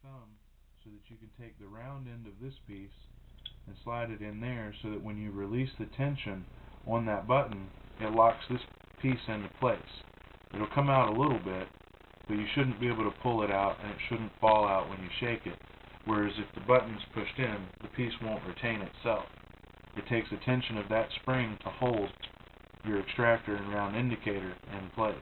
thumb so that you can take the round end of this piece and slide it in there so that when you release the tension on that button, it locks this piece into place. It'll come out a little bit, but you shouldn't be able to pull it out, and it shouldn't fall out when you shake it. Whereas if the button's pushed in, the piece won't retain itself. It takes the tension of that spring to hold your extractor and round indicator in place.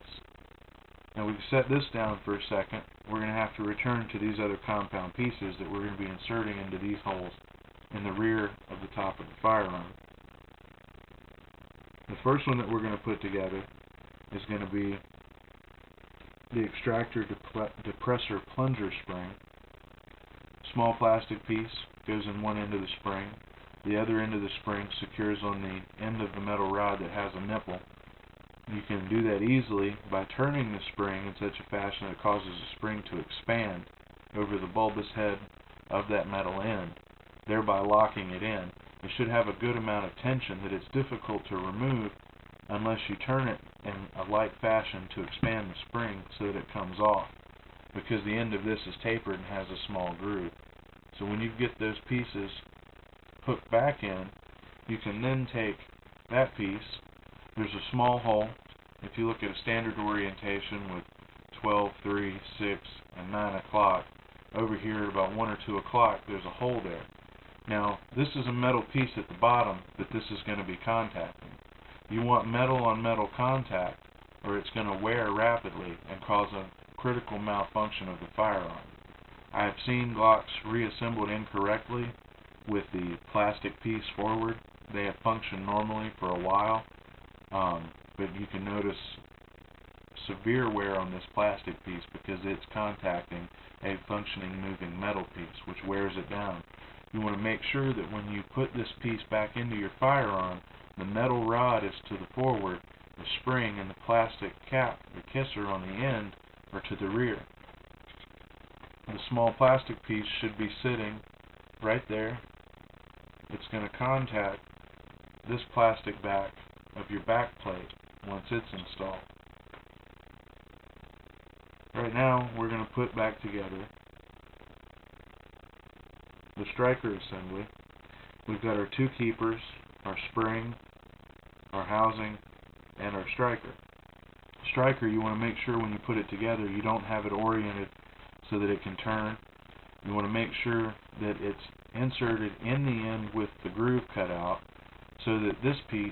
Now we've set this down for a second. We're going to have to return to these other compound pieces that we're going to be inserting into these holes in the rear of the top of the firearm. The first one that we're going to put together is going to be the extractor depressor plunger spring. Small plastic piece goes in one end of the spring. The other end of the spring secures on the end of the metal rod that has a nipple. You can do that easily by turning the spring in such a fashion that it causes the spring to expand over the bulbous head of that metal end, thereby locking it in. It should have a good amount of tension that it's difficult to remove unless you turn it in a light fashion to expand the spring so that it comes off, because the end of this is tapered and has a small groove. So when you get those pieces hooked back in, you can then take that piece. There's a small hole. If you look at a standard orientation with 12, 3, 6, and 9 o'clock, over here at about 1 or 2 o'clock, there's a hole there. Now, this is a metal piece at the bottom that this is going to be contacting. You want metal on metal contact, or it's going to wear rapidly and cause a critical malfunction of the firearm. I have seen Glocks reassembled incorrectly with the plastic piece forward. They have functioned normally for a while, but you can notice severe wear on this plastic piece because it's contacting a functioning moving metal piece, which wears it down. You want to make sure that when you put this piece back into your firearm, the metal rod is to the forward, the spring and the plastic cap, the kisser on the end, are to the rear. The small plastic piece should be sitting right there. It's going to contact this plastic back of your back plate once it's installed. Right now, we're going to put back together the striker assembly. We've got our two keepers, our spring, our housing, and our striker. Striker, you want to make sure when you put it together you don't have it oriented so that it can turn. You want to make sure that it's inserted in the end with the groove cut out so that this piece,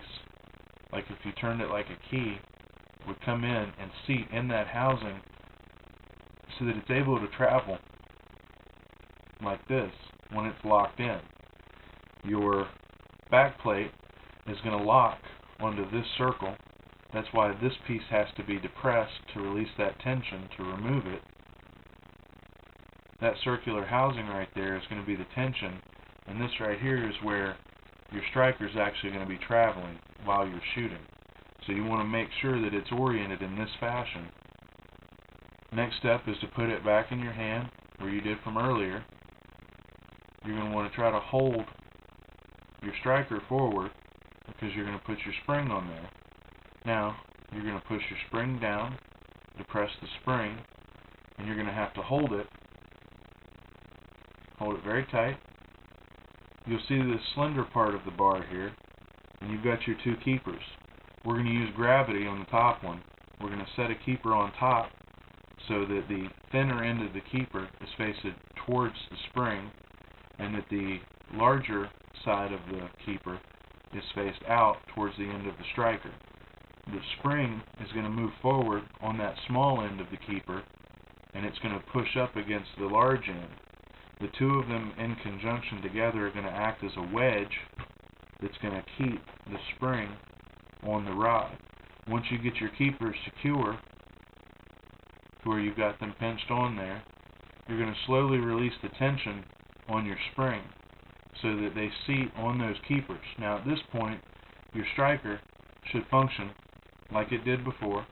like if you turned it like a key, would come in and seat in that housing so that it's able to travel like this when it's locked in. Your back plate is going to lock onto this circle. That's why this piece has to be depressed to release that tension to remove it. That circular housing right there is going to be the tension, and this right here is where your striker is actually going to be traveling while you're shooting. So you want to make sure that it's oriented in this fashion. Next step is to put it back in your hand where you did from earlier. You're going to want to try to hold your striker forward because you're going to put your spring on there. Now, you're going to push your spring down, depress the spring, and you're going to have to hold it. Hold it very tight. You'll see the slender part of the bar here, and you've got your two keepers. We're going to use gravity on the top one. We're going to set a keeper on top so that the thinner end of the keeper is faced towards the spring, and that the larger side of the keeper is faced out towards the end of the striker. The spring is going to move forward on that small end of the keeper, and it's going to push up against the large end. The two of them in conjunction together are going to act as a wedge that's going to keep the spring on the rod. Once you get your keepers secure to where you've got them pinched on there, you're going to slowly release the tension on your spring so that they seat on those keepers. Now at this point, your striker should function like it did before,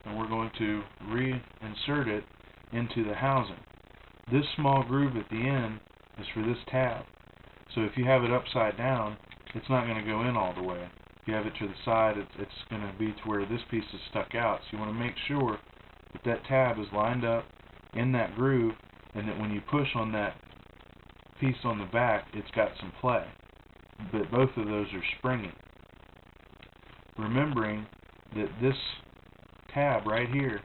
and we're going to reinsert it into the housing. This small groove at the end is for this tab, so if you have it upside down, it's not going to go in all the way. If you have it to the side, it's going to be to where this piece is stuck out, so you want to make sure that that tab is lined up in that groove, and that when you push on that piece on the back, it's got some play. But both of those are springy. Remembering that this tab right here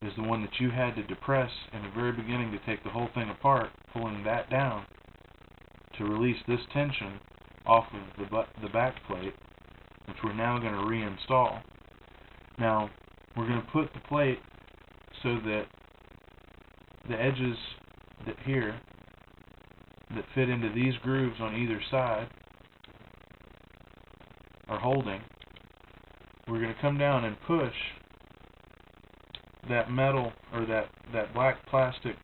is the one that you had to depress in the very beginning to take the whole thing apart, pulling that down to release this tension off of the back plate, which we're now going to reinstall. Now, we're going to put the plate so that the edges that here that fit into these grooves on either side are holding. We're going to come down and push that metal, or that black plastic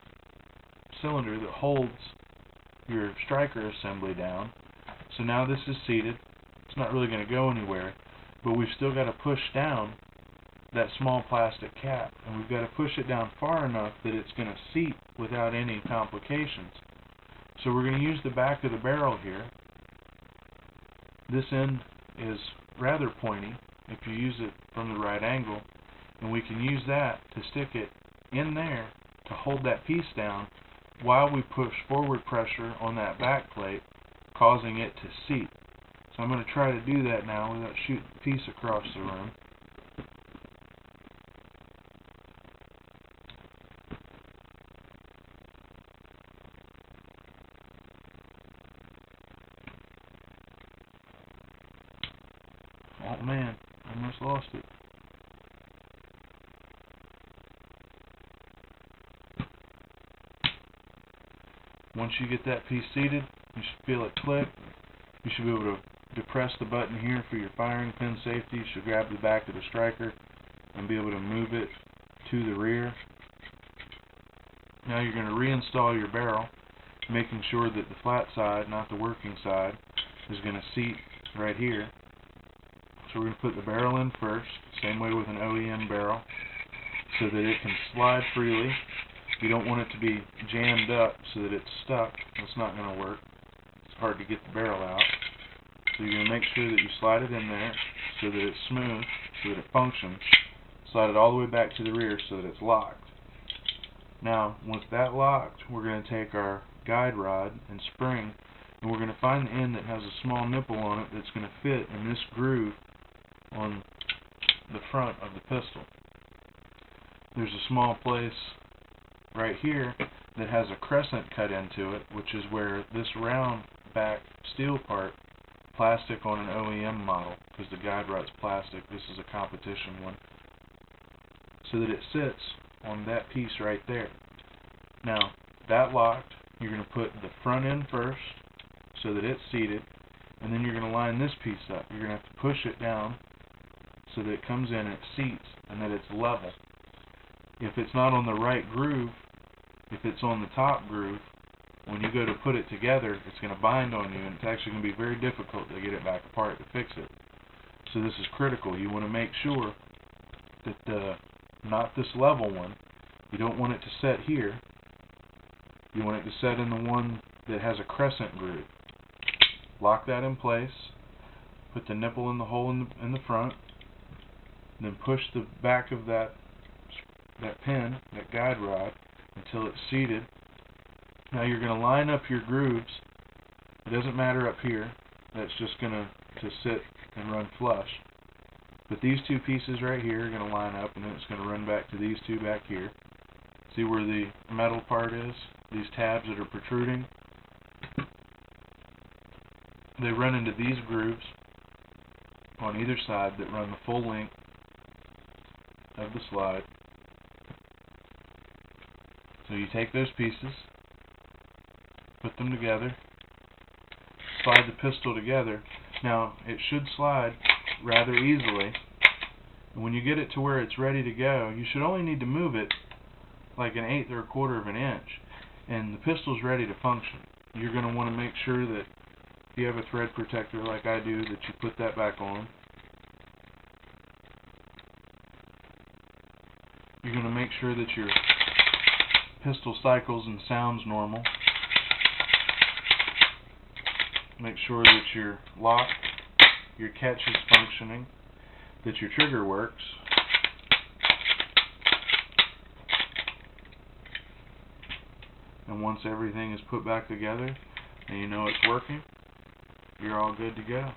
cylinder that holds your striker assembly down. So now this is seated. It's not really going to go anywhere, but we've still got to push down that small plastic cap, and we've got to push it down far enough that it's going to seat without any complications. So we're going to use the back of the barrel here. This end is rather pointy if you use it from the right angle, and we can use that to stick it in there to hold that piece down while we push forward pressure on that back plate, causing it to seat. So I'm going to try to do that now without shooting the piece across the room. Oh man, I almost lost it. Once you get that piece seated, you should feel it click. You should be able to depress the button here for your firing pin safety. You should grab the back of the striker and be able to move it to the rear. Now you're going to reinstall your barrel, making sure that the flat side, not the working side, is going to seat right here. So we're going to put the barrel in first, same way with an OEM barrel, so that it can slide freely. You don't want it to be jammed up so that it's stuck. That's not going to work. It's hard to get the barrel out. So you're going to make sure that you slide it in there so that it's smooth, so that it functions. Slide it all the way back to the rear so that it's locked. Now, once that's locked, we're going to take our guide rod and spring, and we're going to find the end that has a small nipple on it that's going to fit in this groove on the front of the pistol. There's a small place right here that has a crescent cut into it, which is where this round back steel part, plastic on an OEM model, because the guide rod's plastic, this is a competition one, so that it sits on that piece right there. Now, that locked, you're going to put the front end first so that it's seated, and then you're going to line this piece up. You're going to have to push it down so that it comes in and it seats and that it's level. If it's not on the right groove, if it's on the top groove, when you go to put it together, it's going to bind on you, and it's actually going to be very difficult to get it back apart to fix it. So this is critical. You want to make sure that not this level one, you don't want it to set here. You want it to set in the one that has a crescent groove. Lock that in place, put the nipple in the hole in the front, and then push the back of that pin, that guide rod, until it's seated. Now you're going to line up your grooves. It doesn't matter up here. That's just going to sit and run flush. But these two pieces right here are going to line up, and then it's going to run back to these two back here. See where the metal part is? These tabs that are protruding? They run into these grooves on either side that run the full length of the slide. So you take those pieces, put them together, slide the pistol together. Now, it should slide rather easily. And when you get it to where it's ready to go, you should only need to move it like an eighth or a quarter of an inch, and the pistol's ready to function. You're going to want to make sure that if you have a thread protector like I do, that you put that back on. You're going to make sure that your pistol cycles and sounds normal. Make sure that your lock, your catch is functioning, that your trigger works. And once everything is put back together and you know it's working, you're all good to go.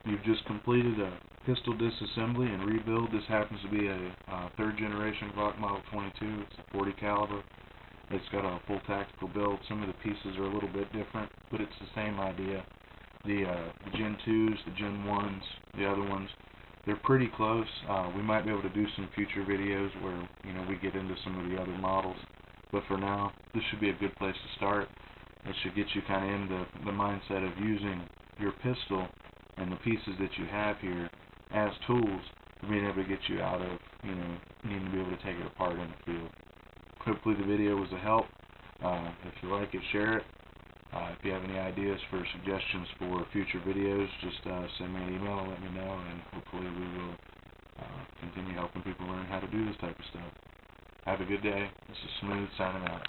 You've just completed a pistol disassembly and rebuild. This happens to be a third generation Glock Model 22. It's a 40 caliber. It's got a full tactical build. Some of the pieces are a little bit different, but it's the same idea. The Gen 2s, the Gen 1s, the other ones, they're pretty close. We might be able to do some future videos where we get into some of the other models. But for now, this should be a good place to start. It should get you kind of in the mindset of using your pistol and the pieces that you have here as tools, being able to get you out of needing to be able to take it apart in the field. Hopefully the video was a help. If you like it, share it. If you have any ideas for suggestions for future videos, just send me an email and let me know, and hopefully we will continue helping people learn how to do this type of stuff. Have a good day. This is Smooth signing out.